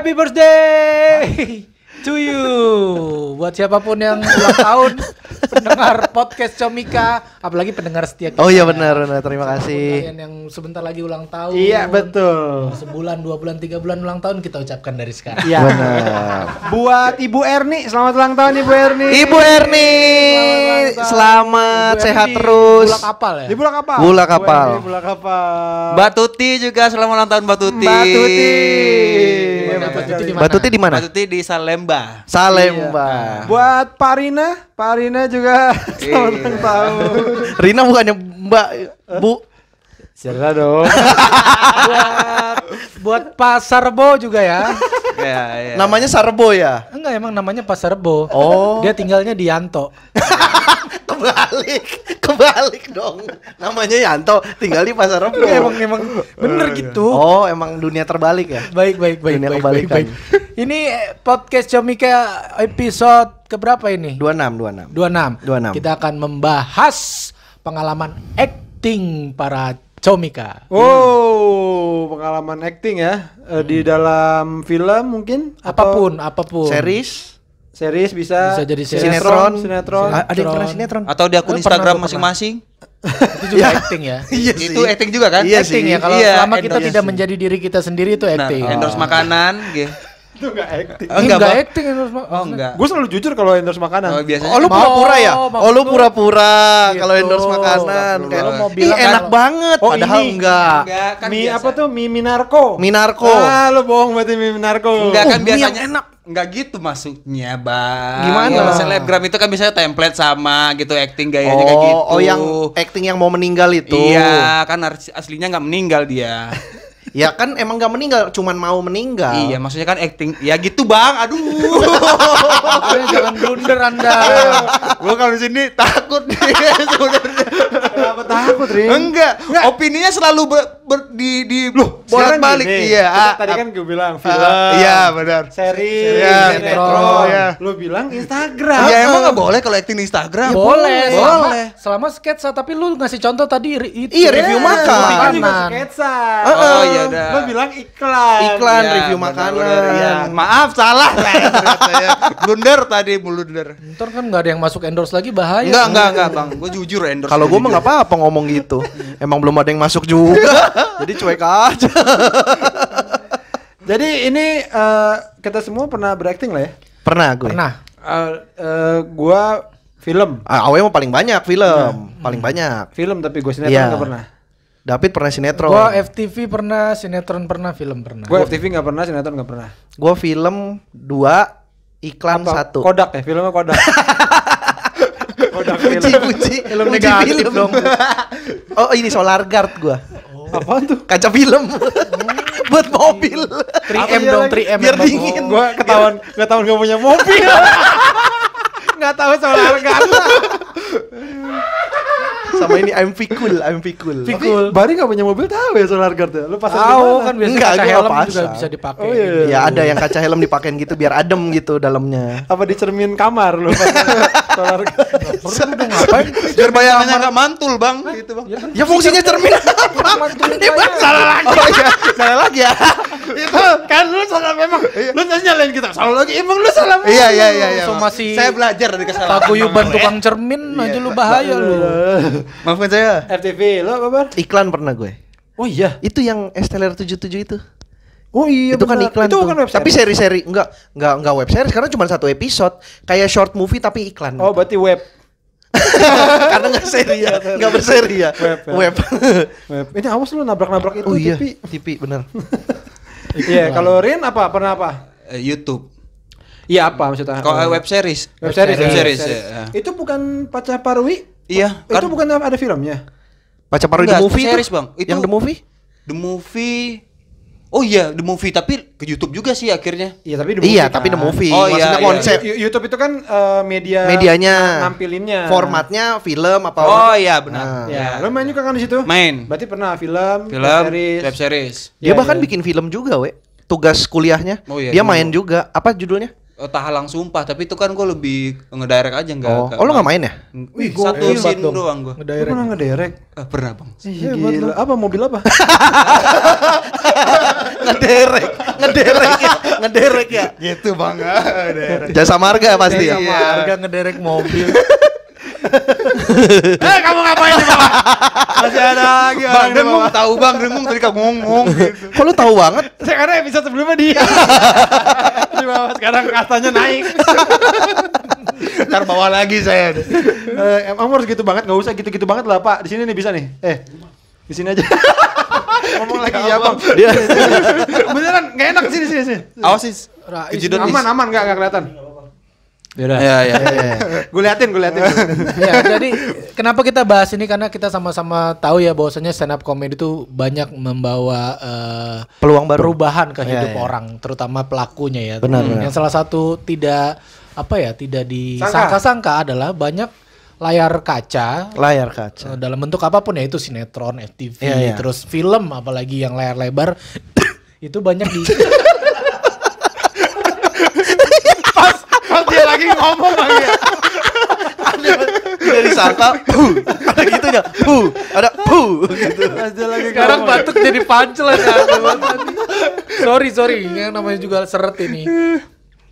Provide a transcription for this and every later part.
Happy birthday to you. Buat siapapun yang ulang tahun pendengar podcast Comika, apalagi pendengar setia kita. Oh iya benar. Terima kasih. Kalian yang sebentar lagi ulang tahun. Iya betul. Sebulan, 2 bulan, 3 bulan ulang tahun kita ucapkan dari sekarang. Iya. Benar. Buat Ibu Erni, selamat ulang tahun Ibu Erni. Ibu Erni, selamat sehat terus. Bulak kapal ya? Di Bulak Kapal. Bulak Kapal. Bu Erni, Bulak Kapal. Mbak Tuti juga selamat ulang tahun Mbak Tuti. Mbak Tuti. Mbak Tuti di mana? Mbak Tuti di mana? Mbak Tuti di Salemba. Salemba. Buat Pak Rina juga selamat ulang tahun. Rina bukannya Mbak Bu. Cerita dong. buat Pak Sarbo juga ya. Ya. Namanya Sarbo ya? Enggak, emang namanya Pak Sarbo. Oh. Dia tinggalnya di Yanto. Kebalik dong. Namanya Yanto, tinggal di Pasar Rebo. emang bener gitu. Oh, emang dunia terbalik ya? Baik. Dunia kebalikan. Ini podcast Comika episode keberapa ini? 26. 26. Kita akan membahas pengalaman acting para Comika. Oh, pengalaman acting ya di dalam film mungkin Apapun. series bisa jadi sinetron. sinetron. Ada yang pernah sinetron? Atau di akun Instagram masing-masing. Itu juga acting ya. Iya Itu acting juga kan? Iya Acting sih. ya, kalau Iya, selama kita endorse. tidak menjadi diri kita sendiri itu Nah, acting. endorse makanan gitu. Itu enggak acting. Enggak Bang. acting endorse Oh enggak. Gue selalu jujur kalau endorse makanan. Oh biasanya. Oh lu pura-pura ya? Oh, Oh lu pura-pura gitu. kalau endorse makanan. Lu Kayak mau ih bilang enak kalau- banget. Oh, Padahal ini. enggak. Enggak kan mie biasa. apa tuh? Mie Minarko. Minarko. Ah, lu bohong berarti mie Minarko. Enggak kan mie yang biasanya enak. Enggak gitu maksudnya, Bang. Gimana? Kalau selebgram itu kan biasanya template sama gitu, acting gayanya kayak gitu. Oh yang acting yang mau meninggal itu. Iya, kan aslinya enggak meninggal dia. Ya kan emang enggak meninggal, cuman mau meninggal. Iya, maksudnya kan acting. Ya gitu, Bang. Aduh. Makanya jangan blunder Anda. Gua kalau di sini takut dia sebenarnya. Kenapa takut, Rin? Enggak. Opininya selalu di Sekarang bolak-balik. gini, Iya. Tadi kan gue bilang film. Iya, benar. Series, Iya, sinetron. iya. Lu bilang Instagram. Ya emang enggak boleh kalau acting di Instagram. Boleh. Boleh. Selama sketsa, tapi lu ngasih contoh tadi itu. Iya, review makan. Tapi kan juga Makanan. sketsa. Oh iya udah. Lu bilang iklan. Iklan Iya, review benar, makanan. benar, iya. Maaf salah saya. Blunder tadi blunder. Ntar kan nggak ada yang masuk endorse lagi, bahaya. Enggak Bang. Gue jujur endorse. Kalau gue mah nggak apa-apa ngomong gitu. Emang belum ada yang masuk juga. Jadi cuek aja. Jadi ini kita semua pernah berakting lah ya. Pernah gue. Pernah. Gua film. Awe mah paling banyak film. Paling banyak. Film tapi gue sinetron Iya. nggak pernah. David pernah sinetron. Gua FTV pernah, sinetron pernah, film pernah. Gue FTV nggak pernah, sinetron nggak pernah. Gue film 2, iklan Apa? 1. Kodak ya, filmnya Kodak. Kodak Puji Film Puji negatif film. Oh ini Solar Guard gue. Apaan tuh? Kaca film. Buat mobil. 3M dong, 3M. Biar emang. dingin. Gue ketahuan gak punya mobil. Nggak tahu soal harga. Sama ini I'm Fikul. Pikul. Bari nggak punya mobil tahu ya soal harga tuh. Lu pasang di Tahu mana? kan biasanya Enggak, kaca gua helm pasang. juga bisa dipakai. Oh, iya. Ya ada yang kaca helm dipakein gitu biar adem gitu dalamnya. Apa di cermin kamar lu? Soal harga. Perlu dong ngapain? biar bayangannya enggak mantul, Bang. Gitu, Bang. Ya fungsinya cermin apa? Dia buat salah lagi. Oh iya, salah lagi ya. Itu kan lu salah memang. Lu nyalain kita. Salah lagi. Emang lu salah. Iya. So masih Saya belajar dari kesalahan. paguyuban tukang cermin aja lu bahaya lu. Maafkan saya. FTV lu apa Bar? Iklan pernah gue. Oh iya. Itu yang Esteller 77 itu. Oh iya. Itu kan benar. iklan Itu tuh. kan web Tapi series. seri-seri enggak web series karena cuma satu episode. Kayak short movie tapi iklan. Oh berarti web. Karena enggak seri ya, enggak berseri ya. Web. Web. Ini awas lu nabrak-nabrak itu Oh iya, TV. TV bener. Iya, kalau Rin apa? Pernah apa? YouTube. Iya apa maksudnya? Kalau web series. Web series. Web ya, series, web ya. Itu bukan Pacar Parwi? Iya, Itu bukan ada filmnya? Baca paru The Enggak, Movie series, itu? Bang. Itu- Yang The Movie? The Movie. Oh iya, The Movie tapi ke YouTube juga sih akhirnya. Iya, tapi Iya, tapi The Movie. Oh, Maksudnya iya, konsep YouTube itu kan medianya, nampilinnya. formatnya film apa? Oh iya benar. Ya, lo main juga kan di situ? Main. Berarti pernah film, Web series. Dia Iya, bahkan iya. bikin film juga, we. Tugas kuliahnya. Oh, iya, dia dulu. main juga. Apa judulnya? Tahalang Sumpah, tapi itu kan gue lebih ngedirect aja nggak. Oh, lo nggak main ya? Wih, gua satu hebat scene dong. doang gue. Lu pernah ngedirect? Pernah bang. Gila. Apa mobil apa? ngederek ya. Gitu bang. Jasa marga pasti ya. Sama harga ngederek mobil. Kamu ngapain di bawah? Masih ada lagi Bang Dengung tahu bang Dengung tadi kamu ngomong gitu. Kok lu tahu banget? Karena episode sebelumnya dia. Di bawah sekarang kastanya naik. Ntar bawa lagi saya. Emang harus gitu banget, nggak usah gitu-gitu banget lah Pak. Di sini nih bisa nih. Di sini aja. Ngomong lagi ya bang. Dia Beneran nggak enak sini. Awas sih. Rais, Aman nggak kelihatan. Ya. Gue liatin. Ya, jadi kenapa kita bahas ini karena kita sama-sama tahu ya bahwasanya stand up comedy itu banyak membawa peluang baru. perubahan ke hidup Ya. orang, terutama pelakunya ya. Benar. Yang salah satu tidak disangka-sangka adalah banyak layar kaca dalam bentuk apapun ya, itu sinetron, FTV, Iya. terus film, apalagi yang layar lebar itu banyak di Pas dia lagi ngomong lagi ya. Tidak disangka. Ada gitunya. Ada gitu. Pas dia lagi sekarang ngomong. batuk jadi punchline ya. Sorry, yang namanya juga seret ini.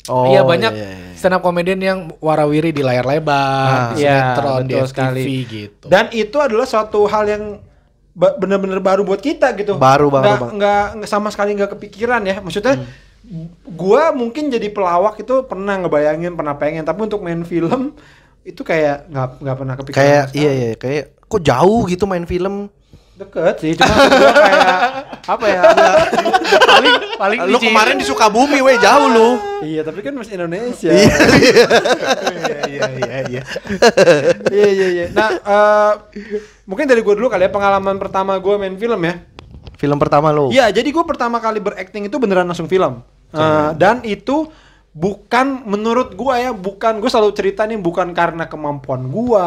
Iya banyak stand up comedian yang warawiri di layar lebar, di sinetron, di betul FTV sekali. gitu. Dan itu adalah suatu hal yang benar-benar baru buat kita gitu. Baru, Bang. Nggak sama sekali nggak kepikiran ya. Maksudnya gua mungkin jadi pelawak itu pernah ngebayangin, pernah pengen, tapi untuk main film itu kayak nggak pernah kepikiran. Kayak sama sekali. kayak kok jauh gitu main film. Deket sih, cuma gua kayak apa ya? paling Lu kemarin di Sukabumi jauh lu. Iya, tapi kan masih Indonesia. Iya. Iya. Nah, mungkin dari gue dulu kali ya, pengalaman pertama gue main film ya. Film pertama lu. Iya, jadi gue pertama kali berakting itu beneran langsung film. Dan itu bukan menurut gue ya, gue selalu cerita nih bukan karena kemampuan gue,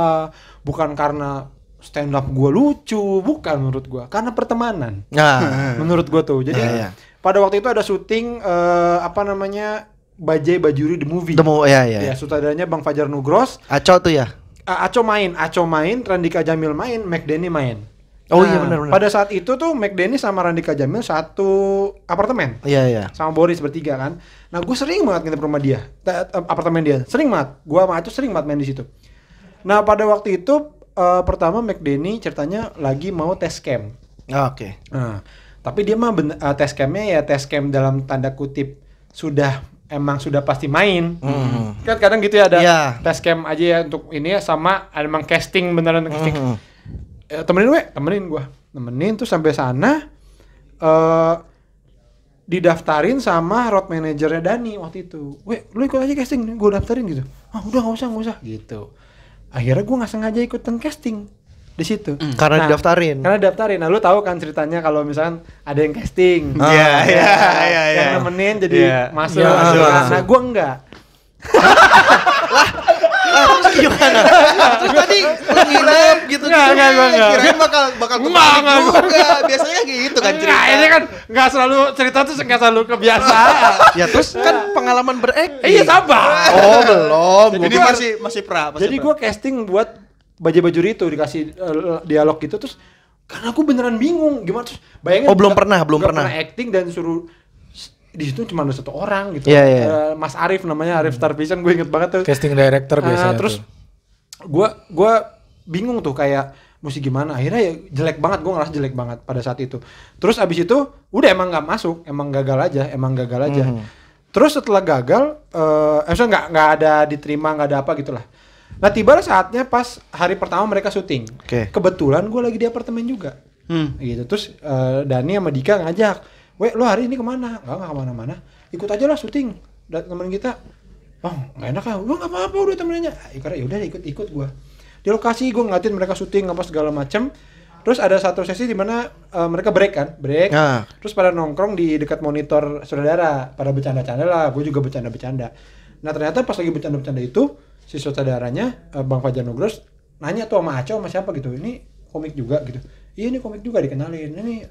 bukan karena stand up gue lucu, bukan menurut gue, karena pertemanan. Nah, Menurut gue tuh. Jadi Iya. pada waktu itu ada syuting Bajai Bajuri the Movie. ya. Ya, sutradaranya Bang Fajar Nugros. Aco tuh ya. Aco main, Randika Jamil main, McDenny main. Oh iya, benar. Pada saat itu tuh McDenny sama Randika Jamil satu apartemen. Iya. Sama Boris bertiga kan. Nah, gue sering banget nginep rumah dia, apartemen dia. Sering banget. Gue sama Aco sering banget main di situ. Nah, pada waktu itu pertama McDenny ceritanya lagi mau tes cam. Oke. Nah, tapi dia mah tes camnya ya tes cam dalam tanda kutip sudah pasti main. Kan kadang gitu ya ada Iya. tes cam aja ya untuk ini ya, sama ada emang casting beneran casting. Temenin gue. Terus sampai sana didaftarin sama road manajernya Dani waktu itu. Lu ikut aja casting nih, gue daftarin gitu. Udah nggak usah gitu. Akhirnya gue nggak sengaja ikutan casting di situ. Karena didaftarin. Karena daftarin. Nah, lu tahu kan ceritanya kalau misalkan ada yang casting. Iya. Yang nemenin jadi masuk. Masuk. Nah, gue enggak. Terus gimana? Terus tadi nginep gitu. Enggak, gua enggak. Kirain bakal kembali juga. Biasanya gitu kan cerita. Nah, ini kan nggak selalu cerita tuh nggak selalu kebiasaan. Ya terus kan pengalaman Iya, sabar. Oh, belum. Jadi masih pra. Jadi gue casting buat Bajai Bajuri itu dikasih dialog gitu terus karena aku beneran bingung gimana terus bayangin. Oh, belum pernah. Acting dan suruh di situ cuma ada satu orang gitu. Iya. Mas Arif namanya, Arif Star Vision, gue inget banget tuh. casting director biasanya Terus tuh. gue bingung tuh kayak mesti gimana. Akhirnya ya jelek banget, gue ngerasa jelek banget pada saat itu. Terus abis itu udah emang nggak masuk, emang gagal aja. Terus setelah gagal, nggak ada diterima, nggak ada apa gitulah. Nah, tiba saatnya pas hari pertama mereka syuting. Oke. Kebetulan gue lagi di apartemen juga. Gitu. Terus Dani sama Dika ngajak, lo hari ini kemana? Nggak kemana-mana. Ikut aja lah syuting. Temen kita. Oh, nggak enak ya. Lo nggak apa-apa udah temennya. Karena yaudah ikut gue. Di lokasi gue ngeliatin mereka syuting apa segala macem. Terus ada satu sesi di mana mereka break. Nah. Terus pada nongkrong di dekat monitor saudara, pada bercanda-canda lah. Gue juga bercanda-bercanda. Nah, ternyata pas lagi bercanda-bercanda itu si saudaranya Bang Fajar Nugros nanya tuh sama Aco sama siapa gitu, ini komik juga gitu. Iya, ini komik juga, dikenalin. Ini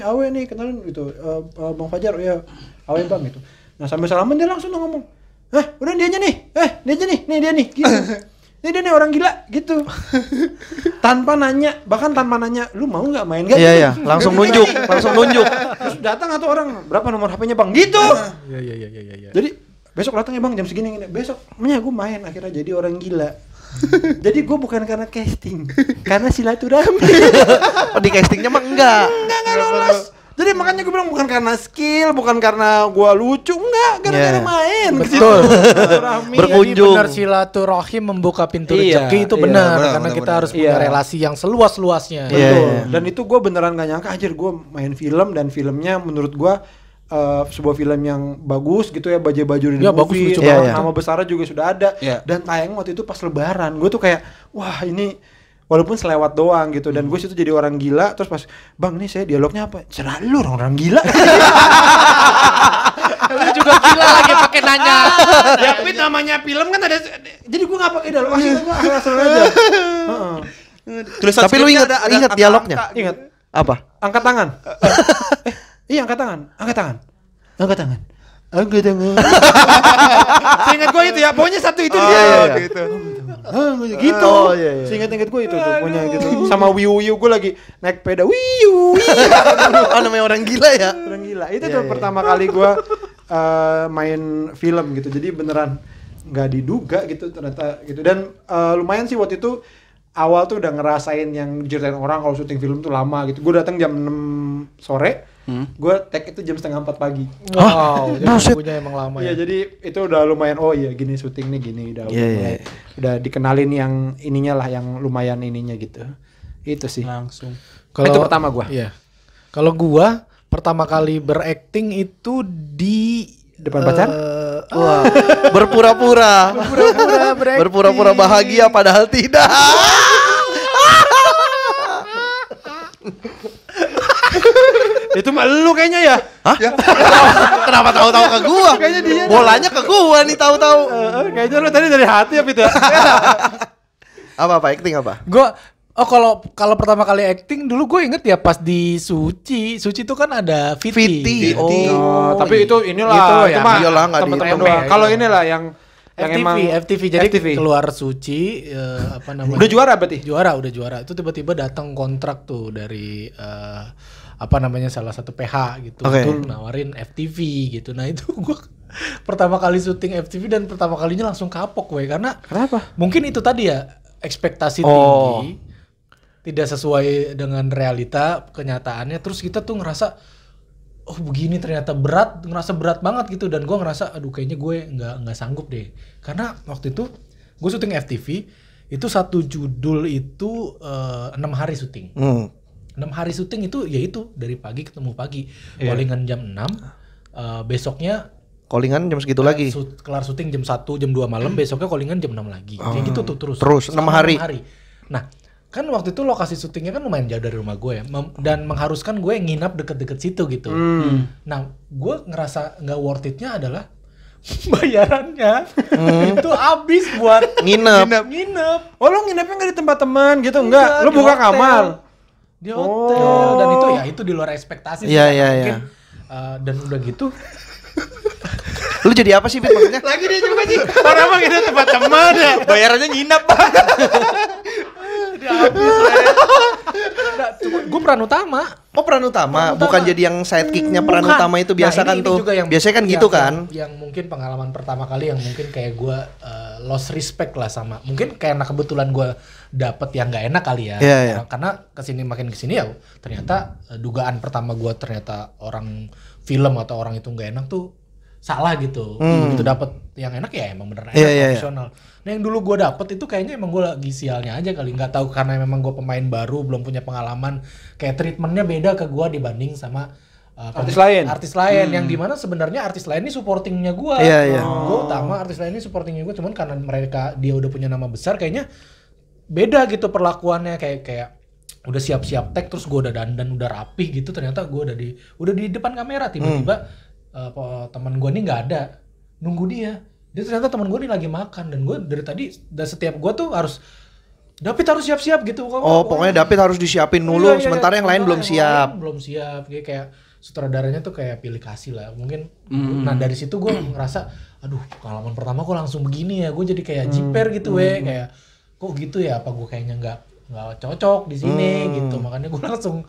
Awe nih kenalin gitu. Bang Fajar, ya Awe Bang gitu. Nah, sambil salaman dia langsung ngomong, Udah dianya nih. Dianya nih. Nih dia nih. Gitu. Nih dia nih orang gila gitu. Tanpa nanya, bahkan tanpa nanya, lu mau nggak main gak? Iya, langsung nunjuk. Terus datang atau orang, berapa nomor HP-nya bang? Gitu. Iya. Jadi besok datang ya bang jam segini. Besok, gue main akhirnya jadi orang gila. Jadi gue bukan karena casting, karena silaturahmi. Oh, di castingnya mah enggak lolos. Jadi makanya gue bilang bukan karena skill, bukan karena gue lucu, enggak, gara-gara main. Betul. Silaturahmi. Berkunjung. Jadi benar silaturahim membuka pintu Iya, rezeki itu iya, benar, benar, karena benar, kita benar. harus punya Iya. relasi yang seluas-luasnya. Iya. Betul. Dan itu gue beneran gak nyangka anjir gue main film dan filmnya menurut gue sebuah film yang bagus gitu ya, baju-baju di Ya, bagus, movie, lucu banget. nama besarnya juga sudah ada. Iya. Dan tayang waktu itu pas lebaran, gue tuh kayak wah ini walaupun selewat doang gitu, dan gue situ jadi orang gila. Terus pas bang nih saya dialognya apa? Cerah lu orang gila. Lu juga gila lagi pakai nanya. Ya Pit namanya film kan ada, jadi gue nggak pakai dialog asli, gue asal aja. Heeh. Tulisan Tapi lu skripnya ingat dialognya? angka-angka. Ingat, Apa? angkat tangan. Iya angkat tangan. Seingat gue itu ya, pokoknya satu itu dia. iya. Gitu. Gitu. Oh, iya. Seingat-ingat gue itu tuh punya gitu. Sama Wiu gue lagi naik sepeda. Wiu. Oh, namanya orang gila ya. Orang gila. Itu Iya, tuh iya. pertama kali gue main film gitu. Jadi beneran nggak diduga gitu ternyata gitu. Dan lumayan sih waktu itu awal tuh udah ngerasain yang diceritain orang kalau syuting film tuh lama gitu. Gue datang jam 6 sore. Gue tag itu jam 3:30 pagi. Wow, jadi Buset. punya emang lama Iya, ya. jadi itu udah lumayan. Oh iya, gini syuting nih gini udah Iya, mulai, iya. udah dikenalin yang ininya lah, yang lumayan ininya gitu. Itu sih. Langsung. Itu pertama gua. Iya. Kalau gua pertama kali berakting itu di Depan pacar? Wah, berpura-pura. berakting. Berpura-pura bahagia padahal tidak. Itu mah lu kayaknya ya. Hah? Kenapa tahu-tahu ke gua? Kayaknya dia. Bolanya ke gua nih tahu-tahu. Kayaknya lu tadi dari hati ya, Pit ya. Apa acting apa? Gua kalau pertama kali acting dulu gue inget ya pas di Suci itu kan ada Viti. Viti. Oh, tapi itu inilah Itu itu ya, mah iyalah, nggak teman-teman dihitung. doang. Ya, Kalau itu. inilah yang emang FTV jadi FTV. keluar Suci apa namanya? Udah juara berarti? Udah juara. Itu tiba-tiba datang kontrak tuh dari apa namanya salah satu PH gitu Oke. untuk nawarin FTV gitu. Nah, itu gua pertama kali syuting FTV dan pertama kalinya langsung kapok gue karena Kenapa? mungkin itu tadi ya ekspektasi Oh. tinggi tidak sesuai dengan realita kenyataannya, terus kita tuh ngerasa oh begini ternyata ngerasa berat banget gitu, dan gue ngerasa aduh kayaknya gue nggak sanggup deh, karena waktu itu gue syuting FTV itu satu judul itu 6 hari syuting. 6 hari syuting itu yaitu dari pagi ketemu pagi, callingan jam 6, besoknya Callingan jam segitu lagi. kelar syuting jam 1 jam 2 malam, besoknya callingan jam 6 lagi. Kayak gitu tuh terus. Terus, 6 Selama hari. 6 hari. Nah, kan waktu itu lokasi syutingnya kan lumayan jauh dari rumah gue ya, dan mengharuskan gue nginap deket-deket situ gitu. Nah, gue ngerasa nggak worth it-nya adalah bayarannya itu habis buat Nginep. Oh, lu nginepnya nggak di tempat teman gitu? Enggak, lu di buka hotel. kamar. Di hotel, dan itu ya itu di luar ekspektasi sih, Iya, karena iya, mungkin dan udah gitu Lu jadi apa sih, Pit, maksudnya? Lagi dia juga sih. Orang mah nginep tempat teman ya. Bayarannya nginap, Bang. gue peran utama. Oh, peran utama, bukan jadi yang sidekick-nya peran Bukan. utama itu biasa Nah, kan ini tuh. juga yang- Biasanya kan gitu kan. Yang mungkin pengalaman pertama kali yang mungkin kayak gue lost respect lah sama. Mungkin karena kebetulan gue dapet yang nggak enak kali ya. Iya, iya. Karena kesini makin kesini ya ternyata dugaan pertama gue ternyata orang film atau orang itu nggak enak tuh salah gitu. Begitu dapet yang enak ya emang bener enak, Iya, iya, iya. profesional. Nah yang dulu gue dapet itu kayaknya emang gue lagi sialnya aja kali, nggak tahu karena memang gue pemain baru belum punya pengalaman, kayak treatmentnya beda ke gue dibanding sama Artis lain. yang dimana sebenarnya artis lain ini supportingnya gue. Iya, iya. Gue utama, artis lain ini supportingnya gue, cuman karena dia udah punya nama besar kayaknya beda gitu perlakuannya, kayak udah siap-siap tag terus gue udah dandan udah rapih gitu, ternyata gue udah di depan kamera tiba-tiba teman gue nih nggak ada, nunggu dia ternyata teman gue nih lagi makan, dan gue dari tadi setiap gue tuh harus David harus siap-siap gitu. Oh, pokoknya David harus disiapin dulu, Iya, sementara yang lain belum siap. Belum siap, kayak sutradaranya tuh kayak pilih kasih lah mungkin. Nah dari situ gue ngerasa aduh pengalaman pertama kok langsung begini ya, gue jadi kayak jiper gitu kayak kok gitu ya, apa gue kayaknya nggak cocok di sini gitu, makanya gue langsung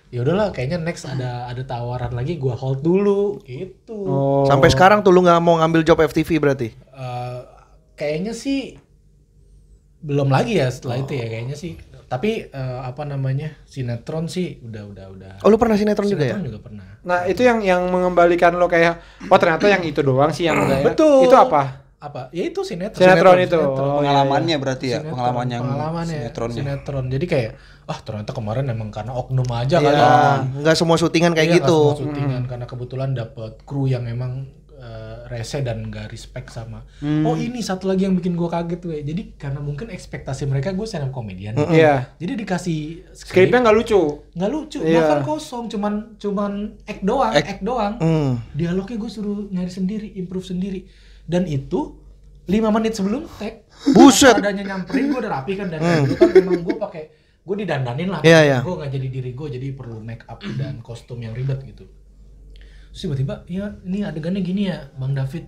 ya udahlah kayaknya next ada tawaran lagi, gue hold dulu gitu. Sampai sekarang tuh lu nggak mau ngambil job FTV berarti? Kayaknya sih belum lagi ya setelah itu ya kayaknya sih. Tapi sinetron sih udah. Oh lu pernah sinetron juga ya? Sinetron juga pernah. Nah itu yang mengembalikan lo kayak ternyata yang itu doang sih yang enggak ya. Betul. Itu apa? Ya itu sinetron. Sinetron itu. Pengalamannya berarti ya, Sinetron, pengalaman yang pengalamannya, sinetronnya. sinetron. Jadi kayak ternyata kemarin emang karena oknum aja kali. Nggak semua syutingan kayak Iya, gitu. nggak semua syutingan karena kebetulan dapet kru yang emang rese dan gak respect sama. Oh ini satu lagi yang bikin gue kaget tuh. Jadi karena mungkin ekspektasi mereka gue stand up comedian. Iya. Jadi dikasih Skripnya nggak lucu. nggak lucu, Iya. bahkan kosong, cuman act doang. Dialognya gue suruh nyari sendiri, improve sendiri. Dan itu 5 menit sebelum tag. Buset. Adanya nyamperin, gue udah rapi kan, dan dulu kan memang gue didandanin lah. Iya. Gue nggak jadi diri gue, jadi perlu make up dan kostum yang ribet gitu. Terus tiba-tiba, ya ini adegannya gini ya Bang David,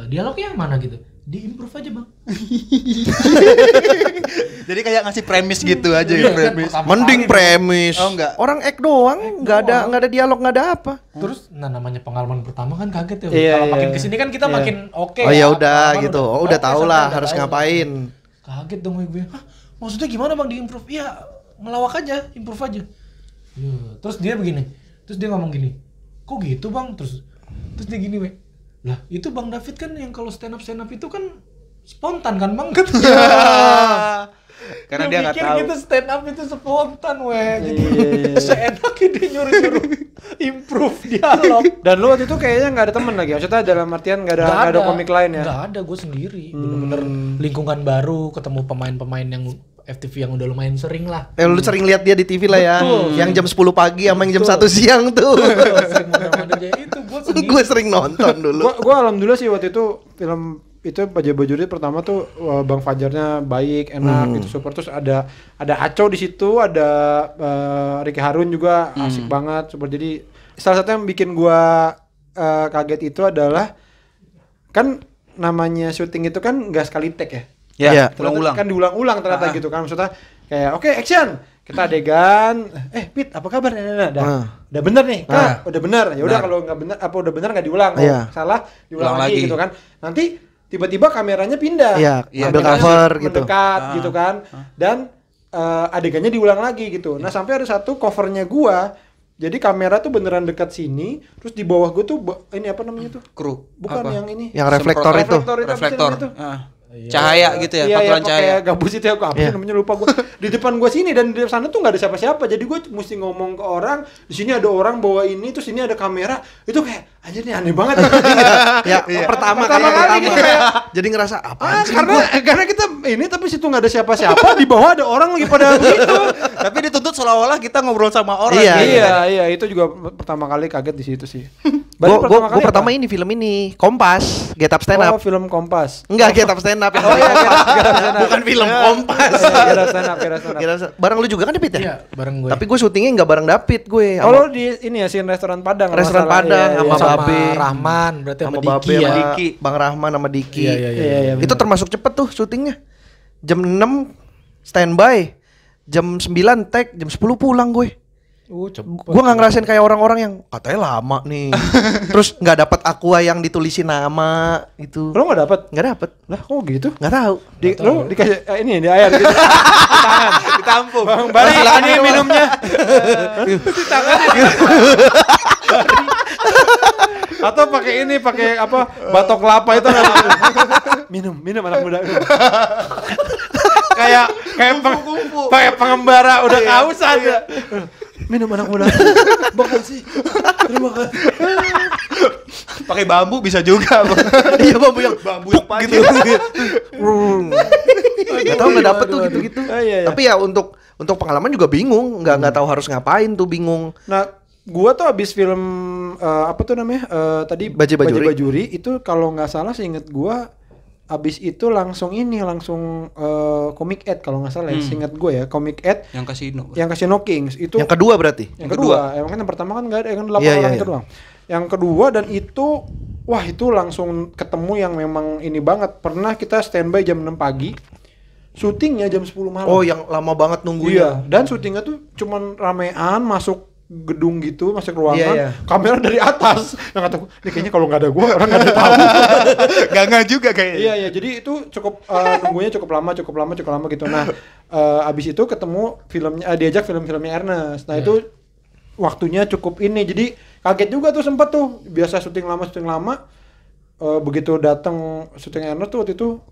dialognya yang mana gitu, diimprove aja Bang. Jadi kayak ngasih premis gitu aja Iya, ya, kan, premis. pertama Mending kali premis. Oh, enggak. Orang act doang, nggak ada dialog, nggak ada apa. Terus namanya pengalaman pertama kan kaget ya. Iya, Kalau makin iya. kesini kan kita makin oke. Oh ya udah pengalaman gitu. Udah oke, tau sampai lah udah harus tahu. ngapain. Kaget dong gue. Hah, maksudnya gimana Bang di-improve? Iya, melawak aja, improve aja. Ya, terus dia begini. Terus dia ngomong gini. Kok gitu Bang? Terus dia gini, we. Lah, itu Bang David kan yang kalau stand up itu kan spontan kan Bang? Karena dia nggak pikir tahu. gitu stand up itu spontan, we. Jadi Iya. seenaknya dia nyuruh improve dialog. Dan lu waktu itu kayaknya nggak ada temen lagi. Maksudnya dalam artian nggak ada komik lain ya. Nggak ada, gue sendiri. Bener-bener lingkungan baru, ketemu pemain-pemain yang FTV yang udah lumayan sering lah. Lu sering lihat dia di TV lah ya. Betul. Yang jam 10 pagi sama yang jam 1 siang tuh. Sering mondar-mandir kayak itu, gue sendiri. Gue sering nonton dulu. Gua alhamdulillah sih waktu itu film itu Bajaj-Bajuri pertama tuh Bang Fajarnya baik, enak gitu super. Terus ada Aco di situ, ada Ricky Harun juga asik banget super. Jadi salah satu yang bikin gua kaget itu adalah kan namanya syuting itu kan nggak sekali take ya. Iya. Ternyata Ulang-ulang. kan diulang-ulang ternyata gitu kan, maksudnya kayak oke, action, kita adegan, Pit apa kabar, udah bener nih, Kak, udah bener, ya udah kalau nggak bener apa udah bener nggak diulang, Iya. salah diulang Ulang lagi lagi. gitu kan, nanti tiba-tiba kameranya pindah, Iya, ambil kameranya cover gitu. mendekat gitu kan, dan adegannya diulang lagi gitu. Nah sampai ada satu covernya gua, jadi kamera tuh beneran dekat sini, terus di bawah gua tuh ini apa namanya tuh? Kru. Bukan Apa? yang ini. Yang reflektor itu. Reflektor itu apa sih Reflektor. namanya tuh? Cahaya gitu ya, Iya, pantulan pakai cahaya. gabus itu ya, apa sih namanya lupa gua. Di depan gua sini dan di sana tuh nggak ada siapa-siapa. Jadi gua mesti ngomong ke orang, di sini ada orang bawa ini, terus ini ada kamera. Itu kayak anjir nih aneh banget. Ya, pertama Pertama kali gitu kayak, Jadi ngerasa apa sih? karena kita ini tapi situ nggak ada siapa-siapa, di bawah ada orang lagi pada begitu. Tapi dituntut seolah-olah kita ngobrol sama orang. Iya, gitu. Iya, itu juga pertama kali kaget di situ sih. Gue pertama ini film ini Kompas, Get Up Stand Up. Oh, film Kompas. Enggak, Get Up Stand Up. Oh iya, Get Up Stand Up. Bukan film Kompas. Get Up Stand Up, Get Up Stand Up. Get Up Stand Up. Bareng lu juga kan David ya? Iya, bareng gue. Tapi gue syutingnya nggak bareng David gue. Oh, lo di ini ya, scene restoran Padang. kalau Restoran nggak salah. Padang, Iya, sama iya. sama Babe. Rahman, berarti sama sama Babe Diki ya. sama Diki. Bang Rahman sama Diki. Iya. Iya, Itu bener. termasuk cepet tuh syutingnya. Jam 6 standby, jam 9 take, jam 10 pulang gue. Cepet. Gue nggak ngerasain kayak orang-orang yang katanya lama nih. Terus nggak dapat aqua yang ditulisin nama itu. Lo nggak dapet? Nggak dapet. Lah, kok gitu? Nggak tahu. Lo dikasih ini di air gitu. Di tangan. Ditampung. Bang Bari, ini minumnya. Di tangan. Atau pakai ini, pakai apa? Batok kelapa itu kan. Minum anak muda. kayak pakai pengembara udah kausan ya. Minum anak muda. Makasih. Terima kasih. Pakai bambu bisa juga. Iya bambu yang panjang. gitu. Nggak tahu nggak dapet tuh gitu-gitu. Iya. Tapi ya untuk pengalaman juga bingung. Nggak tahu harus ngapain tuh bingung. Nah, gua tuh abis film apa tuh namanya? Tadi Bajaj-Bajuri. Bajaj-Bajuri itu kalau nggak salah seinget gua abis itu langsung Comic Ed kalau nggak salah ya, seinget gue ya, Comic Ed Yang kasino. yang Casino Kings itu Yang kedua berarti. yang kedua. Emang kan yang pertama kan nggak ada, yang 8 Iya, orang iya, itu iya. doang. Yang kedua dan itu wah itu langsung ketemu yang memang ini banget. Pernah kita standby jam 6 pagi, syutingnya jam 10 malam. Oh, yang lama banget iya, nunggunya. dan syutingnya tuh cuman ramean masuk gedung gitu, masuk ruangan, Iya. kamera dari atas. Yang kata gue, ini kayaknya kalau nggak ada gue orang nggak ada tahu. Gak juga kayaknya. Iya, jadi itu cukup nunggunya cukup lama gitu. Nah, abis itu ketemu filmnya, diajak film-filmnya Ernest. Nah itu waktunya cukup ini, jadi kaget juga tuh sempet tuh. Biasa syuting lama, begitu datang syuting Ernest tuh waktu itu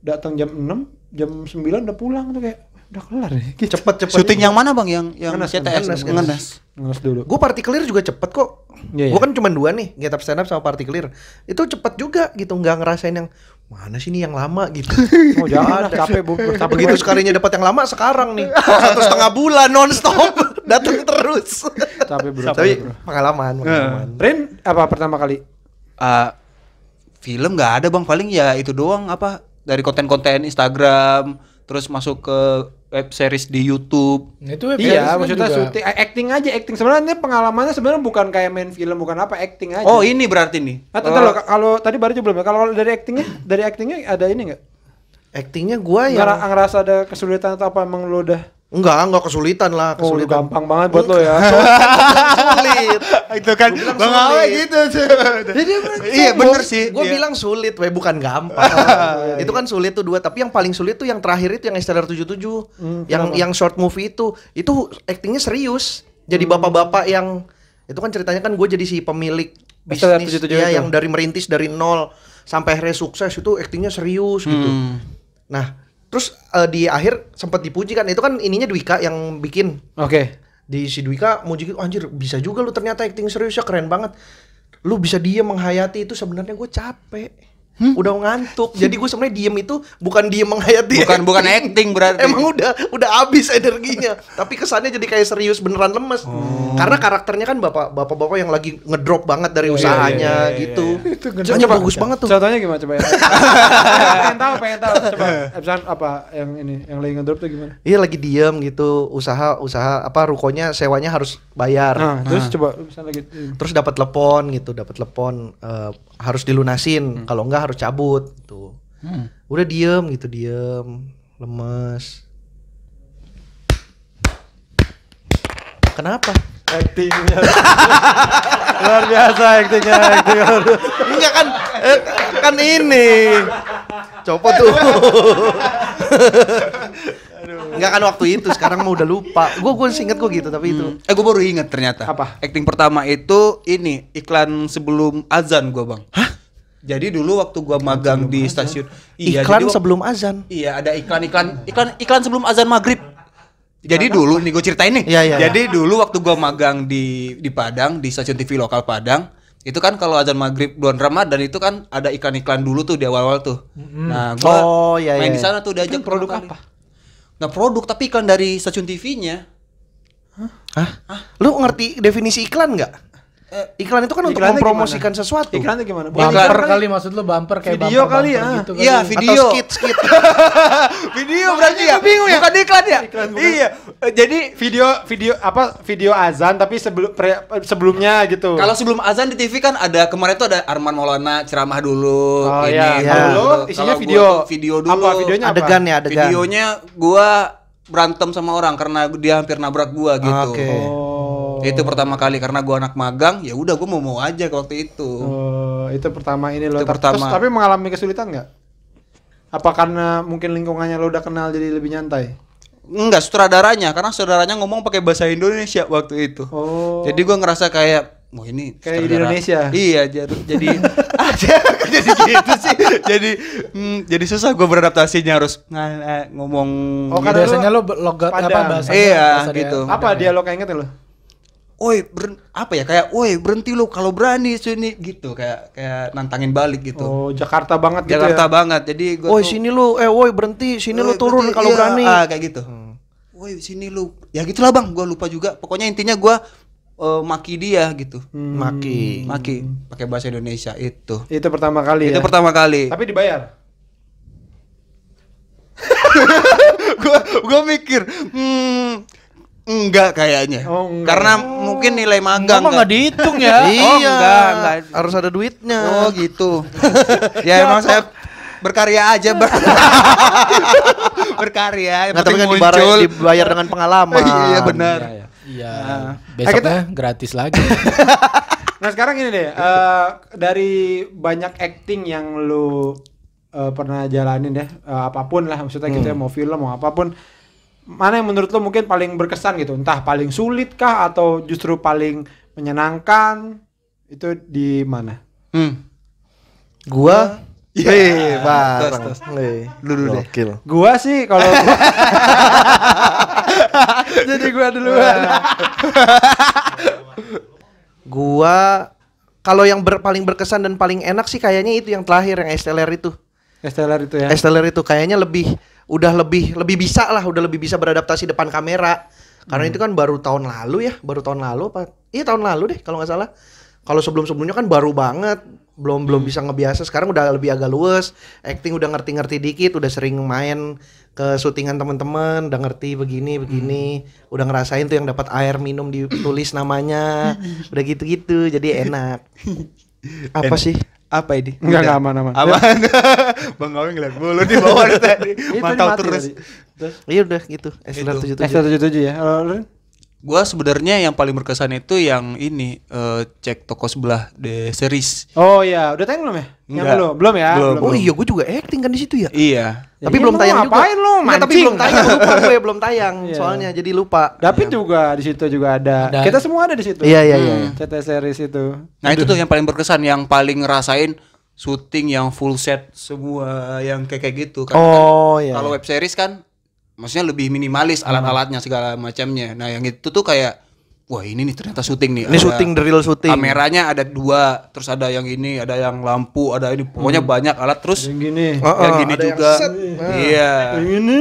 datang jam 6, jam 9 udah pulang tuh kayak udah kelar ya. Gitu. Cepet. Syuting yang mana bang? Yang Ngenes, CTS? Ngenes. Ngeles dulu. Gue Partikelir juga cepet kok. Iya, Gue iya. kan cuma 2 nih, Get Up Stand Up sama Partikelir. Itu cepet juga gitu, nggak ngerasain yang mana sih nih yang lama gitu. Oh jangan lah, capek bu. Capek Begitu sekalinya dapat yang lama sekarang nih 1,5 bulan nonstop datang terus. Capek bro. Tapi pengalaman. Rin apa pertama kali? Film nggak ada bang, paling ya itu doang apa dari konten-konten Instagram, terus masuk ke web series di YouTube. Nah, itu web Iya, series kan maksudnya juga. syuting, acting aja, acting. Sebenarnya pengalamannya sebenarnya bukan kayak main film, bukan apa, acting aja. Oh ini berarti nih. Atau kalau tadi baru belum ya. Kalau dari actingnya ada ini nggak? Actingnya gue yang Ngerasa ada kesulitan atau apa emang lo udah? enggak kesulitan lah, Oh, lu kesulitan. gampang banget buat lo ya. Sulit. Itu kan bang Awe gitu. Iya bener sih. Gue Iya. bilang sulit, bukan gampang. Itu kan sulit tuh 2, tapi yang paling sulit tuh yang terakhir itu yang Stellar 77. Yang short movie itu actingnya serius. Jadi bapak-bapak yang itu kan ceritanya kan gue jadi si pemilik Stellar bisnis 77 ya, itu. yang dari merintis dari nol sampai akhirnya sukses, itu actingnya serius gitu. Nah, terus di akhir sempat dipuji kan, itu kan ininya Dwika yang bikin. Oke. Di si Dwika muji, oh, anjir bisa juga lu ternyata acting serius ya, keren banget. Lu bisa diem menghayati itu, sebenarnya gue capek. Udah ngantuk. Jadi gue sebenarnya diem itu bukan diem menghayati. Bukan acting berarti. Emang udah habis energinya. Tapi kesannya jadi kayak serius beneran lemes. Karena karakternya kan bapak-bapak yang lagi ngedrop banget dari usahanya gitu. Makanya bagus banget tuh. Contohnya gimana coba ya? pengen tahu. Coba episode apa yang ini, yang lagi ngedrop tuh gimana? Iya, lagi diem gitu, usaha apa rukonya sewanya harus bayar. Nah, terus coba misalnya lagi. Terus dapat telepon harus dilunasin, kalau enggak harus cabut gitu. Udah diem lemes. Kenapa? Actingnya luar biasa, actingnya. Enggak kan ini copot tuh. Enggak kan waktu itu, sekarang mah udah lupa. Gue inget gue gitu, tapi itu. Gue baru inget ternyata. Apa? Acting pertama itu ini iklan sebelum azan gue bang. Hah? Jadi dulu waktu gue magang di stasiun. Iya, Iklan jadi sebelum azan. Iya, ada iklan sebelum azan maghrib. Jadi dulu nih gue ceritain nih. Iya. Jadi dulu waktu gue magang di Padang, di stasiun TV lokal Padang, itu kan kalau azan maghrib bulan Ramadan itu kan ada iklan-iklan dulu tuh di awal-awal tuh. Nah, gue main di sana tuh diajak Produk pertama kali. apa? Nggak produk, tapi iklan dari stasiun TV-nya. Hah? Lu ngerti definisi iklan nggak? Iklan itu kan untuk Iklannya mempromosikan gimana? sesuatu. Iklannya gimana? Bumper kali maksud lo, bumper kayak Video bumper, kali ya. gitu Iya, kali. video. Atau skit. Video berarti ya? bingung ya? Bukan iklan ya? Iklan, bukan. Iya. Jadi Video azan tapi sebelumnya gitu. kalau sebelum azan di TV kan ada kemarin tuh ada Arman Maulana ceramah dulu. Oh ini, iya. Iya. Kalau lu isinya Kalau gua video. tuh video dulu. Apa videonya? Adegan ya, adegan. Videonya gua berantem sama orang karena dia hampir nabrak gua gitu. Oke. Itu pertama kali karena gua anak magang, ya udah gua mau aja waktu itu. Itu pertama ini lo. Itu Terus pertama. tapi mengalami kesulitan nggak? Apa karena mungkin lingkungannya lo udah kenal jadi lebih nyantai? Enggak, sutradaranya, karena saudaranya ngomong pakai bahasa Indonesia waktu itu. Oh. Jadi gua ngerasa kayak, wah ini Kayak di sutradara. Indonesia? Iya, jadi jadi gitu sih. Jadi susah gua beradaptasinya, harus ngomong. Oh, gitu. karena Biasanya lo logat apa Padang. bahasanya? Iya, bahasa gitu. dia. Apa dialog yang inget lo? Woi, apa ya, kayak woi berhenti lu kalau berani sini gitu, kayak nantangin balik gitu. Oh, Jakarta banget gitu Jakarta ya. banget. Jadi gua Woi tuh, sini lu, woi berhenti, sini lu "Woi, turun berhenti." kalau Iya, berani. kayak gitu. Woi sini lu. Ya gitulah bang, gua lupa juga. Pokoknya intinya gua maki dia gitu. Maki. Maki pakai bahasa Indonesia itu. Itu pertama kali Itu ya. pertama kali. Tapi dibayar. gua mikir, Enggak kayaknya. Oh, enggak. Karena mungkin nilai magang Enggak dihitung ya. Iya. enggak. Harus ada duitnya. Oh gitu. Ya emang saya berkarya aja berkarya. Yang Nah, tapi penting kan muncul. dibayar dengan pengalaman. Iya benar. Iya. Nah, Besoknya gratis lagi. Nah sekarang ini deh, dari banyak acting yang lu pernah jalanin deh, apapun lah maksudnya gitu ya, mau film mau apapun, mana yang menurut lu mungkin paling berkesan gitu, entah paling sulit kah atau justru paling menyenangkan, itu di mana? Gua Tos, tos. Dulu deh. Gokil. Gua sih kalau jadi gua duluan. Gua kalau yang paling berkesan dan paling enak sih kayaknya itu yang terakhir yang STLR itu. STLR itu ya. STLR itu kayaknya udah lebih bisa lah, udah lebih bisa beradaptasi depan kamera. Karena itu kan baru tahun lalu apa? Iya tahun lalu deh kalau nggak salah. Kalau sebelumnya kan baru banget, belum bisa ngebiasa. Sekarang udah lebih agak luwes, acting udah ngerti dikit, udah sering main ke syutingan teman-teman, udah ngerti begini, udah ngerasain tuh yang dapat air minum ditulis namanya, udah gitu-gitu, jadi enak. Apa sih? Apa ini? Enggak aman. Aman. Bang Awi ngeliat mulu di bawah tadi. Itu Mantau mati terus. tadi. Terus Iya udah gitu, SLR 77. STLR 77 ya. Kalau lu? Gua sebenarnya yang paling berkesan itu yang ini cek toko sebelah The Series. Oh iya, udah tayang belum ya? Yang Enggak. belum ya? Belum. Oh iya, gue juga acting kan di situ ya. Iya. Tapi Iya, belum lu tayang juga. ngapain lu, Enggak, tapi mancing? belum tayang, lupa gue belum tayang. Iya. Soalnya jadi lupa. David juga di situ juga ada. Ada. Kita semua ada di situ. Iya. CT series itu. Nah itu tuh yang paling berkesan, yang paling ngerasain syuting yang full set semua yang kayak gitu. Karena Oh kan iya. kalau web series kan maksudnya lebih minimalis alat-alatnya segala macamnya. Nah yang itu tuh kayak wah ini nih ternyata syuting nih. Ini Ada syuting, the real syuting. Kameranya ada 2, terus ada yang ini, ada yang lampu, ada ini, pokoknya banyak alat terus. Yang gini. Yang gini ada yang juga. set. Iya. Yang ini.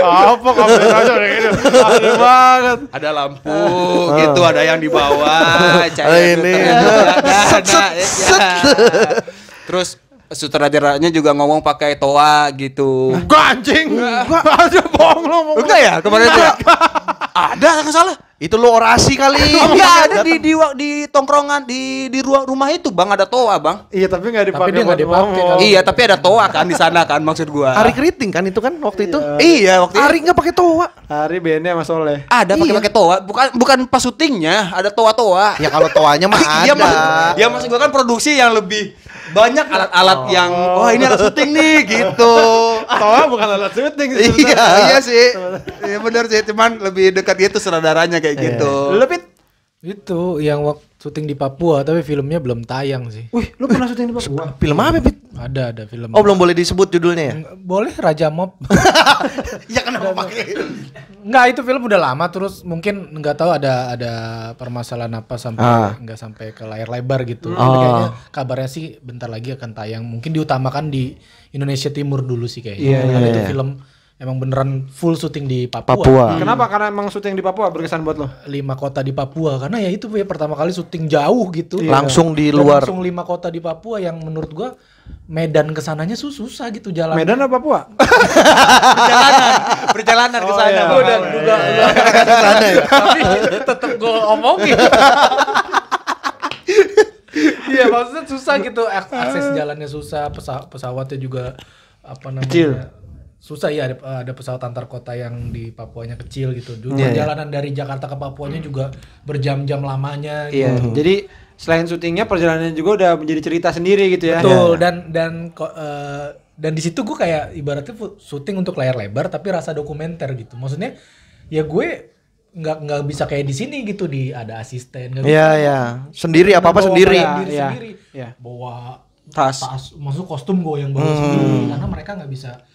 Apa kameranya kayak gitu? Aneh banget. Ada lampu gitu, ada yang di bawah, Ini. Terus sutradaranya juga ngomong pakai toa gitu. Gancing. Gua aja bohong lu ngomong. Enggak ya kemarin itu ya? Ada nggak salah. Itu lu orasi kali. Enggak ada di tongkrongan di ruang rumah itu Bang, ada toa Bang. Iya, tapi enggak dipakai. Tapi dia nggak buat dipakai ngomong. kali. Iya tapi ada toa kan di sana kan maksud gua. Ari Keriting kan itu kan waktu itu. Iya waktu itu. Ari nggak pakai toa. Hari BND sama Soleh. Ada pakai toa, bukan pas syutingnya, ada toa-toa. Ya kalau toanya mah ada. Iya maksud gua kan produksi yang lebih banyak alat-alat yang wah ini alat syuting nih gitu. Toa bukan alat syuting sih. Iya sih. Iya benar sih, cuman lebih dekat gitu sutradaranya kayak gitu. Lu Pit? Itu yang waktu syuting di Papua, tapi filmnya belum tayang sih. Wih, lu pernah syuting di Papua? Film apa, Pit? Ada film. Oh, belum boleh disebut judulnya ya? Boleh, Raja Mob. Ya kenapa pakai? Enggak, itu film udah lama, terus mungkin nggak tahu ada permasalahan apa sampai nggak sampai ke layar lebar gitu. Tapi kayaknya kabarnya sih bentar lagi akan tayang. Mungkin diutamakan di Indonesia Timur dulu sih kayaknya. Iya, Karena itu iya. film emang beneran full syuting di Papua. Kenapa? Karena emang syuting di Papua berkesan buat lo? 5 kota di Papua, karena ya itu ya pertama kali syuting jauh gitu. Langsung di Dan luar. langsung 5 kota di Papua yang menurut gua Medan kesananya susah gitu jalan. Medan apa Papua? Perjalanan ke Oh, sana. iya. Gua udah juga tapi tetap gua omongin. Iya maksudnya susah gitu, akses jalannya susah, pesawatnya juga apa namanya Kecil. susah ya, ada pesawat antar kota yang di Papuanya kecil gitu. Dulu Iya, perjalanan dari Jakarta ke Papuanya juga berjam-jam lamanya. Iya. Gitu. Jadi selain syutingnya perjalanannya juga udah menjadi cerita sendiri gitu ya. Betul, dan di situ gue kayak ibaratnya syuting untuk layar lebar tapi rasa dokumenter gitu. Maksudnya ya gue nggak bisa kayak di sini gitu, ada asisten nggak Iya, bisa. iya. Sendiri apa-apa Bawa sendiri. kayak diri Iya, sendiri. iya. Bawa Tas. maksud kostum gue yang bawa sendiri karena mereka nggak bisa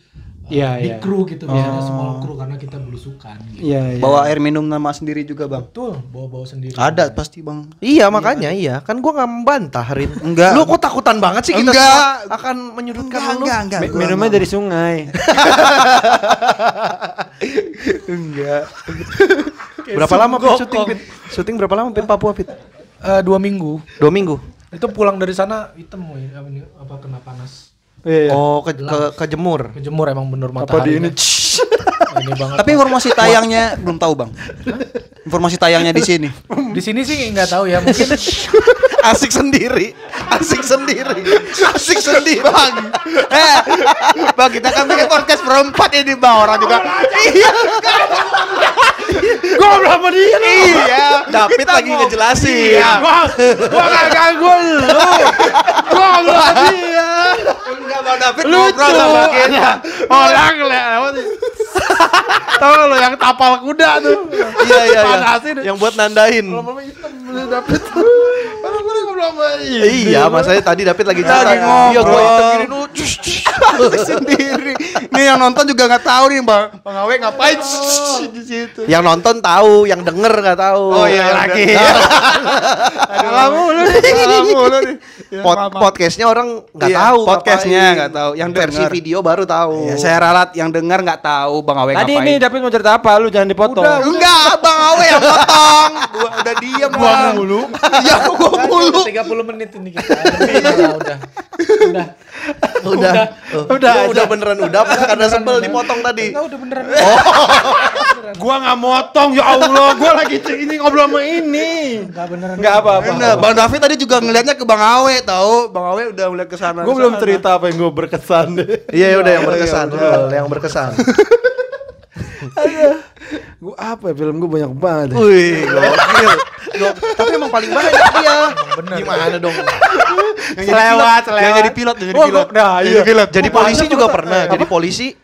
Iya, di iya. kru gitu, biasanya small kru karena kita belusukan gitu. Iya, iya. Bawa air minum nama sendiri juga Bang. Betul, bawa sendiri. Ada pasti Bang. Iya, makanya iya. Kan gua nggak membantah, Rin. Enggak. Lu kok takutan banget sih kita Enggak. semua akan menyudutkan lu? Minumnya dari sungai. Enggak. Berapa lama Pit syuting, Pit? Syuting berapa lama Pit Papua, Pit? 2 minggu. 2 minggu. Itu pulang dari sana hitam apa kena panas. Iya. Oh, ke jemur. Kejemur emang bener Apa di matahari. ini? Kan. Ini banget. Tapi informasi tayangnya belum tahu bang. Informasi tayangnya di sini. Di sini sih nggak tahu ya, mungkin Asik sendiri. Bang. Bang kita kan bikin podcast berempat ini bang, orang juga. Gua belum sama dia. Iya. David lagi ngejelasin. Gua gak ganggu lu. Gua belum sama dia. Enggak bang David Lucu. ngobrol sama kita. Orang lewat. Tahu lo yang tapal kuda tuh. Iya. Panasin. Yang buat nandain. Lama-lama hitam David. Orang gue ngobrol sama Iya, masanya tadi David lagi cerita. Lagi ngobrol. Iya, gua hitam gini nu. Sendiri. Nih yang nonton juga nggak tahu nih bang. Bang Awe ngapain di situ? Yang nonton tahu, yang denger nggak tahu. Oh iya lagi. Salah mulu nih. Podcastnya orang nggak Iya, tahu. podcastnya ngapain. nggak tahu. Yang versi denger. video baru tahu. Ya, saya ralat yang dengar nggak tahu Bang Awe Tadi ngapain. nih David mau cerita apa? Lu jangan dipotong. Enggak, Bang Awe yang potong. Udah diam Bang. mulu. Iya, gua mulu. 30 menit ini kita. Udah. Udah beneran udah karena sebel dipotong tadi. Udah beneran. Gua nggak motong ya Allah. Gua lagi ini ngobrol sama ini. Enggak beneran. Nggak apa-apa. Bener, Bang David tadi juga ngelihatnya ke Bang Awe tahu. Bang Awe udah ngeliat ke sana. Gua belum cerita apa yang gua berkesan deh. Iya udah yang berkesan, betul, yang berkesan. Gua apa ya, film gua banyak banget. Wih, gokil. Tapi emang paling banyak dia. Gimana dong? Selewat. Yang jadi pilot, yang jadi Oh, pilot. nah, iya. Jadi polisi juga pernah. Jadi polisi,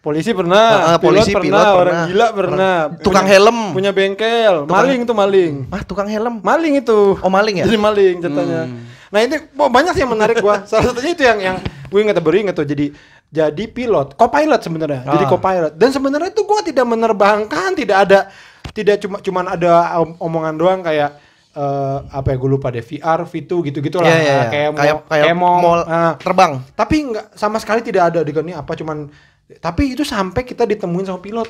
Polisi pernah, polisi, pilot orang pernah. gila pernah. Tukang helm. Punya bengkel, maling tuh maling. Tukang helm. Maling itu. Oh, maling ya? Jadi maling ceritanya. Nah ini banyak sih yang menarik gua. Salah satunya itu yang gue baru ingat tuh jadi pilot, co-pilot sebenarnya. Jadi co-pilot. Dan sebenarnya itu gua tidak menerbangkan, tidak cuman ada omongan doang kayak apa ya gue lupa deh, VR, V2 gitu-gitu lah. Iya. Kayak mau terbang. Tapi nggak sama sekali tidak ada adegannya apa cuman. Tapi itu sampai kita ditemuin sama pilot.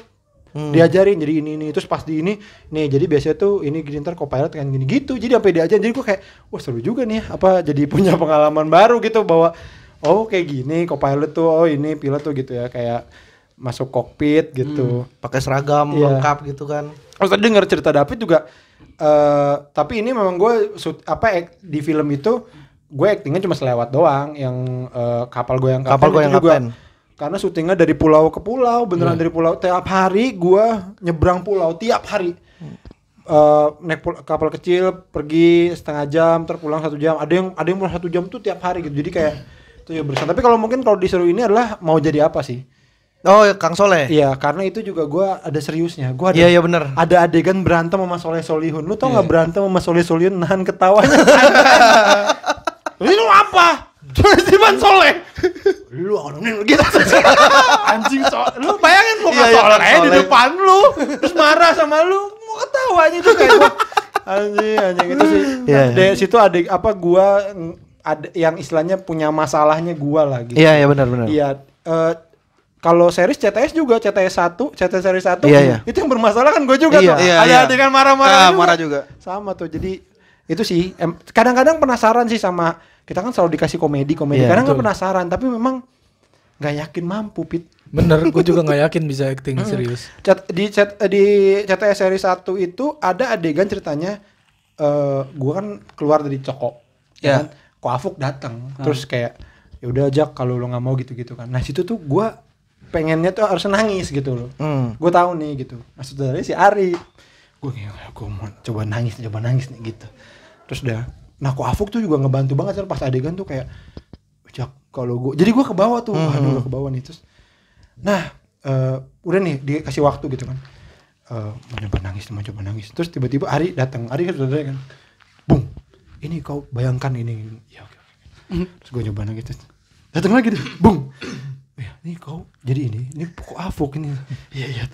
Diajarin jadi ini terus pas di ini nih jadi biasanya tuh ini gini ntar co-pilot kan gini gitu jadi sampai diajarin jadi gue kayak wah seru juga nih apa jadi punya pengalaman baru gitu bahwa oh kayak gini co-pilot tuh oh ini pilot tuh gitu ya kayak masuk kokpit gitu Pakai seragam lengkap gitu kan. terus tadi denger cerita David juga tapi ini memang gue di film itu gue actingnya cuma selewat doang yang kapal gue yang kapten. Karena syutingnya dari pulau ke pulau, beneran dari pulau. Tiap hari gua nyebrang pulau tiap hari. Naik kapal kecil, pergi setengah jam, terpulang 1 jam. Ada yang pulang 1 jam tuh tiap hari gitu. Jadi kayak itu ya berusaha. Tapi kalau mungkin kalau disuruh ini adalah mau jadi apa sih? Oh, Kang Soleh. Iya, karena itu juga gua ada seriusnya. Gua ada Iya bener. Ada adegan berantem sama Soleh Solihun. Lu tau nggak berantem sama Soleh Solihun nahan ketawanya? Lu apa? Tiba-tiba Soleh. Lu orang gitu. Anjing lu bayangin lu Soleh di depan lu terus marah sama lu mau ketawa aja tuh kayak gua. Anjing itu sih. Dari situ ada gua ada yang istilahnya punya masalahnya gua lah gitu. Iya benar. Iya. Kalau series CTS juga CTS series 1 itu yang bermasalah kan gue juga tuh. Ada adegan marah-marah marah juga. Sama tuh. Jadi itu sih kadang-kadang penasaran sih sama kita kan selalu dikasih komedi kadang nggak penasaran tapi memang nggak yakin mampu Pit. Bener, gue juga nggak yakin bisa acting serius. Di CTS series 1 itu ada adegan ceritanya gue kan keluar dari toko kan Ko Afuk datang terus kayak ya udah aja kalau lo nggak mau gitu kan. Nah situ tuh gue pengennya tuh harus nangis gitu loh. Gue tahu nih gitu. Maksud dari si Ari. Gue mau coba nangis nih gitu. Terus udah. Nah Ko Afuk tuh juga ngebantu banget pas adegan tuh kayak Jak kalau gue. Jadi gue ke bawah tuh. Aduh ke bawah nih terus. Nah udah nih dikasih waktu gitu kan. Mau coba nangis. Terus tiba-tiba Ari datang. Ari kan udah kan. Bung. Ini kau bayangkan ini. Ya oke. Terus gue coba nangis. Datang lagi deh. Bung. Ya, ini kau jadi ini Ko Afuk ini. Iya.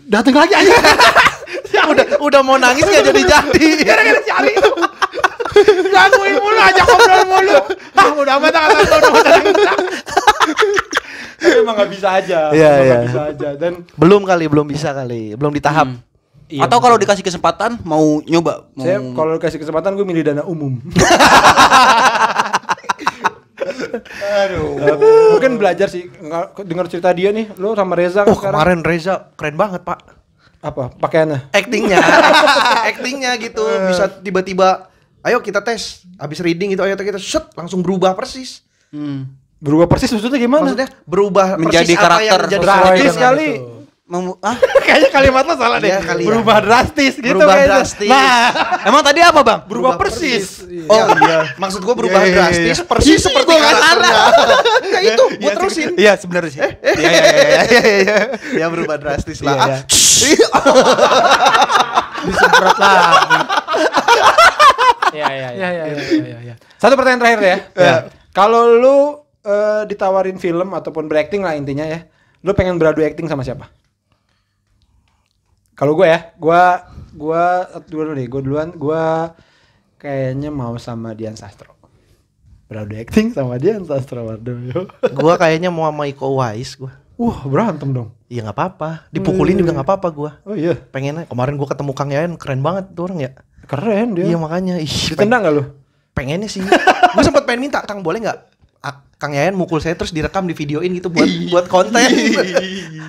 Datang lagi aja. udah mau nangis gak jadi. Gara-gara cari itu. Gangguin mulu aja ngobrol mulu. Udah amat Tapi emang gak bisa aja. Iya. Bisa aja dan Belum bisa kali. Belum di tahap. Iya, Atau kalau dikasih kesempatan mau nyoba. saya kalau dikasih kesempatan gue milih dana umum. Mungkin belajar sih dengar cerita dia nih, lu sama Reza kan sekarang. Kemarin Reza keren banget, Pak. Apa? Pakaiannya? Actingnya gitu. Bisa tiba-tiba, ayo kita tes. Habis reading itu, ayo kita set, langsung berubah persis. Berubah persis maksudnya gimana? Maksudnya berubah Menjadi persis apa yang karakter jadi drastis kali. Kayaknya kalimat lo salah deh. Iya kali ya. Berubah drastis gitu Berubah kayaknya. drastis. Nah, Emang tadi apa, Bang? berubah persis. Oh iya, maksud gua berubah drastis persis seperti karakternya. Enggak itu, gua terusin. Iya, sebenarnya sih. Iya. Ya berubah drastis lah. Disemprot lagi. Iya. Satu pertanyaan terakhir ya. Kalau lu ditawarin film ataupun berakting lah intinya ya, lu pengen beradu acting sama siapa? Kalau gue ya, gue duluan, gue kayaknya mau sama Dian Sastro. Beradu acting sama Dian Sastro, waduh. Gua kayaknya mau sama Iko Uwais gua. Berantem dong. Iya nggak apa-apa, dipukulin juga nggak apa-apa gua. Oh iya, Pengennya kemarin gua ketemu Kang Yayan, keren banget tuh orang ya. keren dia. Iya makanya. Ditendang gak lu? Pengennya sih. Gua sempat pengen minta, Kang boleh nggak Kang Yayan mukul saya terus direkam di videoin gitu buat konten.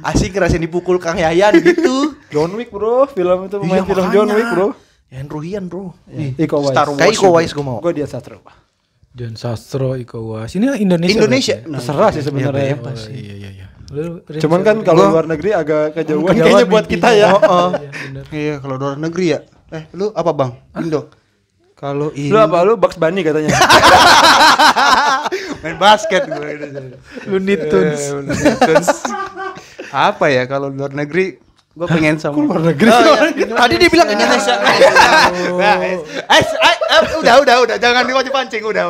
Asik ngerasain dipukul Kang Yayan gitu. John Wick bro, film itu pemain film makanya. John Wick bro. Yayan Ruhian bro. Iko Uwais. Kayak Iko Uwais gua mau. Gue Dian Sastro. Dian Sastro, Iko Uwais. Ini Indonesia. Indonesia. berarti ya? Terserah sih sebenarnya. Iya, Ya. bebas sih. Iya. Lu, Cuman kan kalau luar negeri agak kejauhan kayaknya buat kita ya. Iya, kalau luar negeri ya. Lu apa, Bang? Indo. Kalau ini Lu apa? Lu Bugs Bunny katanya. main basket gue. Looney Tunes. Apa ya kalau luar negeri? Gue pengen sama Luar negeri. Tadi dia bilang Indonesia. Udah, jangan dipancing, udah.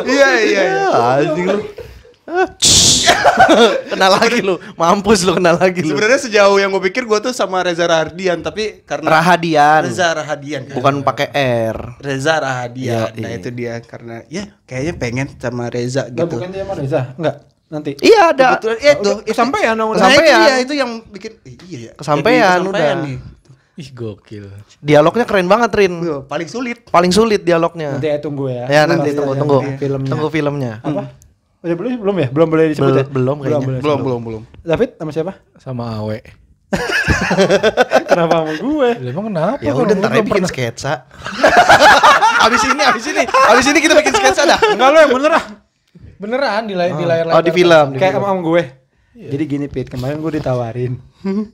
Iya. Anjing lu. Kenal lagi lu. Mampus lu kenal lagi lu. Sebenarnya sejauh yang gue pikir gue tuh sama Reza Rahardian, tapi karena Reza Rahadian. Bukan pakai R. Reza Rahadian. Iya, Nah iya. itu dia karena ya kayaknya pengen sama Reza Enggak, gitu. bukan dia sama Reza. Enggak. Nanti. Iya ada. Kebetulan itu Kesampaian dong. Kesampaian. Nah, itu yang bikin iya ya. Kesampaian, Jadi udah. nih. Ih, gokil. Dialognya keren banget Rin. Paling sulit. Paling sulit dialognya. Nanti ya tunggu ya. Ya nanti Pasti tunggu. aja filmnya. Tunggu filmnya. Apa? Udah belum ya? Belum boleh disebut ya? Belum kayaknya. Belum. David sama siapa? Sama Awe. Kenapa sama gue? Lah, emang kenapa? Ya Kalau udah gua ntar aja belum bikin pernah. sketsa. Abis ini kita bikin sketsa dah. Enggak lu yang bener ah. Beneran di layar Oh di film. Kayak sama gue. Jadi gini Pit, kemarin gue ditawarin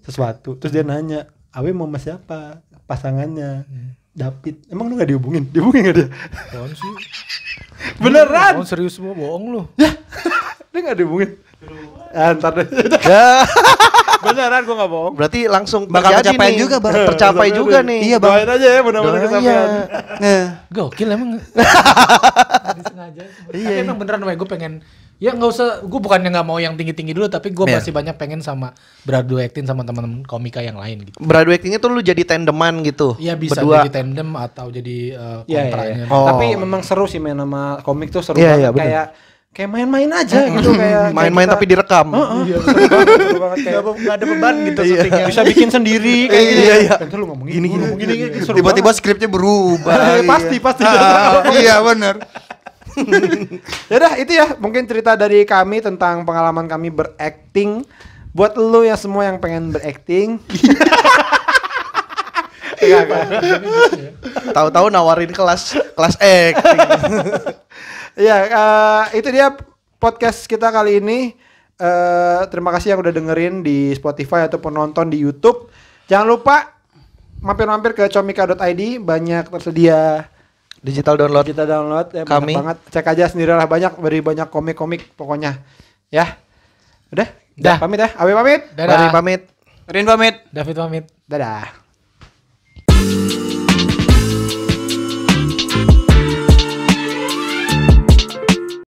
sesuatu, terus dia nanya, Awe mau sama siapa? Pasangannya. David. Emang lu gak dihubungin? Dihubungin gak dia? Apaan sih? Beneran? Oh, serius semua bohong lu. Dia gak dihubungin? Ntar deh. Ya, Beneran gue gak bohong. berarti langsung Bakal terjadi kecapean nih. juga, Bang. Tercapai juga nih. Iya, Bang. Doain aja ya mudah-mudahan Doain kesampaian. Nah, Gokil emang. Disengaja. Iya. Tapi emang beneran gue pengen. Ya nggak usah. Gue bukannya nggak mau yang tinggi-tinggi dulu, tapi gue Iya. masih banyak pengen sama beradu acting sama teman-teman komika yang lain gitu. Beradu actingnya tuh lu jadi tandeman gitu. Iya bisa Berdua. jadi tandem atau jadi Iya, kontranya. iya. Oh. Tapi memang seru sih main sama komik tuh seru Iya, banget. iya, bener. Kayak main-main aja gitu kayak Main-main tapi direkam. Iya, seru banget kayak Nggak ada beban gitu Iya. syutingnya. bisa bikin sendiri kayak gini. Iya. Kan lu ngomong gini seru tiba-tiba banget. skripnya berubah. Pasti. Iya, benar. Yaudah itu ya mungkin cerita dari kami tentang pengalaman kami berakting. Buat lu yang semua yang pengen berakting. Tahu-tahu nawarin kelas acting. Ya itu dia podcast kita kali ini. Terima kasih yang udah dengerin di Spotify ataupun nonton di YouTube. Jangan lupa mampir-mampir ke comika.id, banyak tersedia Digital download. kita download ya, Kami. banyak banget. Cek aja sendirilah, banyak komik-komik pokoknya. Ya. Udah, Dah. pamit ya. Awe pamit. Dadah. Mari pamit. Rin pamit. David pamit. Dadah.